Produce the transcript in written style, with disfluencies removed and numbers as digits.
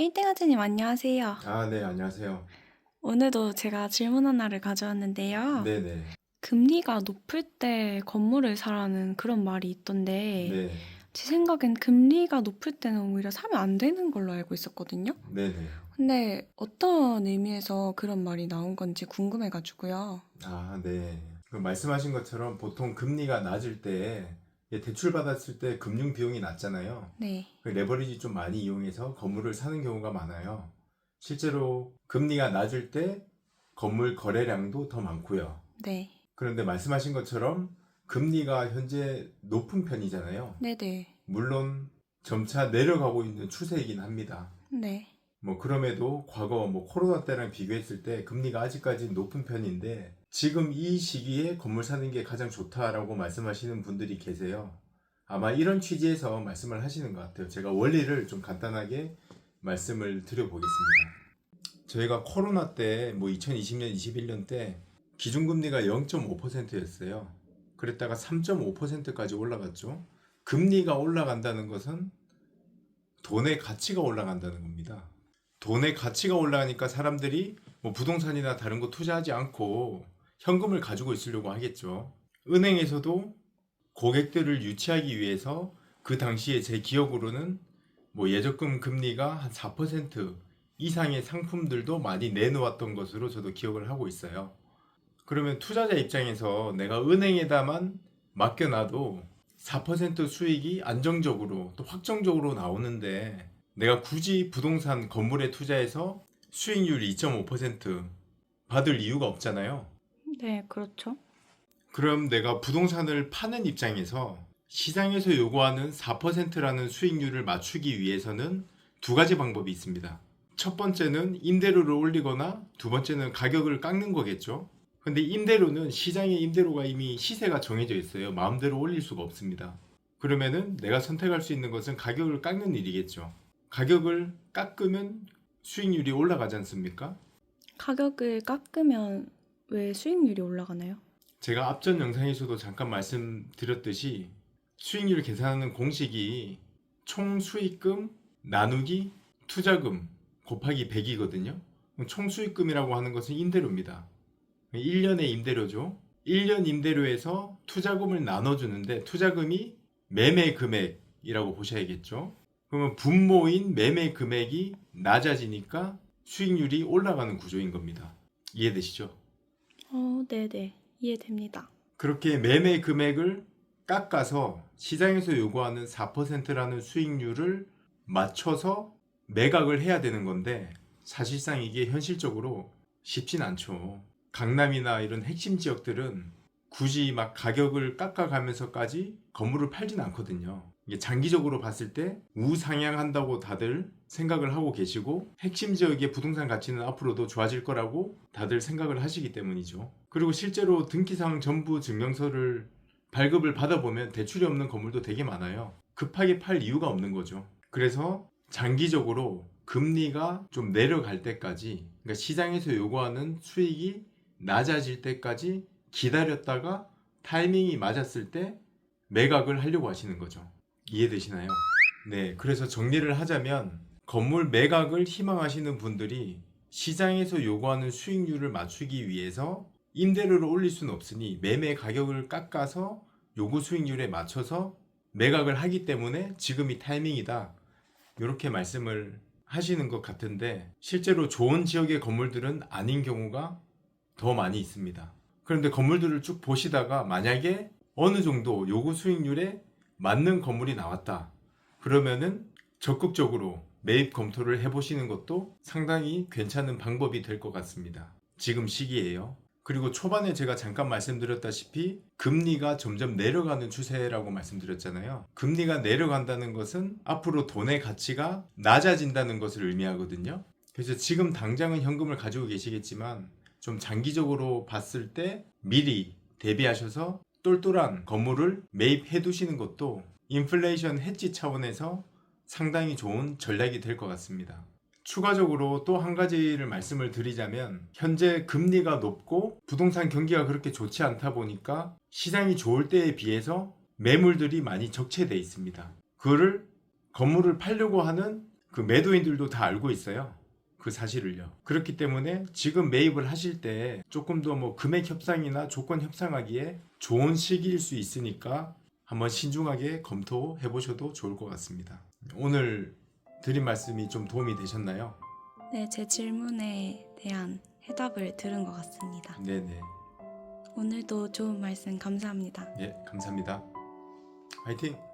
땡아즈님 안녕하세요. 네, 안녕하세요. 오늘도 제가 질문 하나를 가져왔는데요. 네네. 금리가 높을 때 건물을 사라는 그런 말이 있던데, 네. 제 생각엔 금리가 높을 때는 오히려 사면 안 되는 걸로 알고 있었거든요. 네네. 근데 어떤 의미에서 그런 말이 나온 건지 궁금해가지고요. 네. 그 말씀하신 것처럼 보통 금리가 낮을 때 대출 받았을 때 금융 비용이 낮잖아요. 네, 그 레버리지 좀 많이 이용해서 건물을 사는 경우가 많아요. 실제로 금리가 낮을 때 건물 거래량도 더 많고요. 네, 그런데 말씀하신 것처럼 금리가 현재 높은 편이잖아요. 네네, 물론 점차 내려가고 있는 추세이긴 합니다. 네, 그럼에도 과거 코로나 때랑 비교했을 때 금리가 아직까지 높은 편인데 지금 이 시기에 건물 사는 게 가장 좋다라고 말씀하시는 분들이 계세요. 아마 이런 취지에서 말씀을 하시는 것 같아요. 제가 원리를 좀 간단하게 말씀을 드려보겠습니다. 저희가 코로나 때 2020년, 21년 때 기준금리가 0.5%였어요. 그랬다가 3.5%까지 올라갔죠. 금리가 올라간다는 것은 돈의 가치가 올라간다는 겁니다. 돈의 가치가 올라가니까 사람들이 부동산이나 다른 거 투자하지 않고 현금을 가지고 있으려고 하겠죠. 은행에서도 고객들을 유치하기 위해서 그 당시에 제 기억으로는 예적금 금리가 한 4% 이상의 상품들도 많이 내놓았던 것으로 저도 기억을 하고 있어요. 그러면 투자자 입장에서 내가 은행에다만 맡겨놔도 4% 수익이 안정적으로 또 확정적으로 나오는데 내가 굳이 부동산 건물에 투자해서 수익률 2.5% 받을 이유가 없잖아요. 네, 그렇죠. 그럼 내가 부동산을 파는 입장에서 시장에서 요구하는 4%라는 수익률을 맞추기 위해서는 두 가지 방법이 있습니다. 첫 번째는 임대료를 올리거나 두 번째는 가격을 깎는 거겠죠. 근데 임대료는 시장의 임대료가 이미 시세가 정해져 있어요. 마음대로 올릴 수가 없습니다. 그러면은 내가 선택할 수 있는 것은 가격을 깎는 일이겠죠. 가격을 깎으면 수익률이 올라가지 않습니까? 가격을 깎으면 왜 수익률이 올라가나요? 제가 앞전 영상에서도 잠깐 말씀드렸듯이 수익률을 계산하는 공식이 총 수익금 나누기 투자금 곱하기 100이거든요. 총 수익금이라고 하는 것은 임대료입니다. 1년의 임대료죠. 1년 임대료에서 투자금을 나눠주는데 투자금이 매매 금액이라고 보셔야겠죠. 그러면 분모인 매매 금액이 낮아지니까 수익률이 올라가는 구조인 겁니다. 이해되시죠? 네네, 이해됩니다. 그렇게 매매 금액을 깎아서 시장에서 요구하는 4%라는 수익률을 맞춰서 매각을 해야 되는 건데 사실상 이게 현실적으로 쉽진 않죠. 강남이나 이런 핵심 지역들은 굳이 막 가격을 깎아가면서까지 건물을 팔진 않거든요. 이게 장기적으로 봤을 때 우상향한다고 다들 생각을 하고 계시고 핵심 지역의 부동산 가치는 앞으로도 좋아질 거라고 다들 생각을 하시기 때문이죠. 그리고 실제로 등기상 전부 증명서를 발급을 받아보면 대출이 없는 건물도 되게 많아요. 급하게 팔 이유가 없는 거죠. 그래서 장기적으로 금리가 좀 내려갈 때까지, 그러니까 시장에서 요구하는 수익이 낮아질 때까지 기다렸다가 타이밍이 맞았을 때 매각을 하려고 하시는 거죠. 이해되시나요? 네, 그래서 정리를 하자면 건물 매각을 희망하시는 분들이 시장에서 요구하는 수익률을 맞추기 위해서 임대료를 올릴 수는 없으니 매매 가격을 깎아서 요구 수익률에 맞춰서 매각을 하기 때문에 지금이 타이밍이다. 이렇게 말씀을 하시는 것 같은데 실제로 좋은 지역의 건물들은 아닌 경우가 더 많이 있습니다. 그런데 건물들을 쭉 보시다가 만약에 어느 정도 요구 수익률에 맞는 건물이 나왔다. 그러면은 적극적으로 매입 검토를 해보시는 것도 상당히 괜찮은 방법이 될 것 같습니다. 지금 시기에요. 그리고 초반에 제가 잠깐 말씀드렸다시피 금리가 점점 내려가는 추세라고 말씀드렸잖아요. 금리가 내려간다는 것은 앞으로 돈의 가치가 낮아진다는 것을 의미하거든요. 그래서 지금 당장은 현금을 가지고 계시겠지만 좀 장기적으로 봤을 때 미리 대비하셔서 똘똘한 건물을 매입해 두시는 것도 인플레이션 해지 차원에서 상당히 좋은 전략이 될 것 같습니다. 추가적으로 또 한 가지를 말씀을 드리자면 현재 금리가 높고 부동산 경기가 그렇게 좋지 않다 보니까 시장이 좋을 때에 비해서 매물들이 많이 적체되어 있습니다. 그를 건물을 팔려고 하는 그 매도인들도 다 알고 있어요. 그 사실을요. 그렇기 때문에 지금 매입을 하실 때 조금 더 뭐 금액 협상이나 조건 협상하기에 좋은 시기일 수 있으니까 한번 신중하게 검토해 보셔도 좋을 것 같습니다. 오늘 드린 말씀이 좀 도움이 되셨나요? 네, 제 질문에 대한 해답을 들은 것 같습니다. 네네. 오늘도 좋은 말씀 감사합니다. 예, 감사합니다. 화이팅!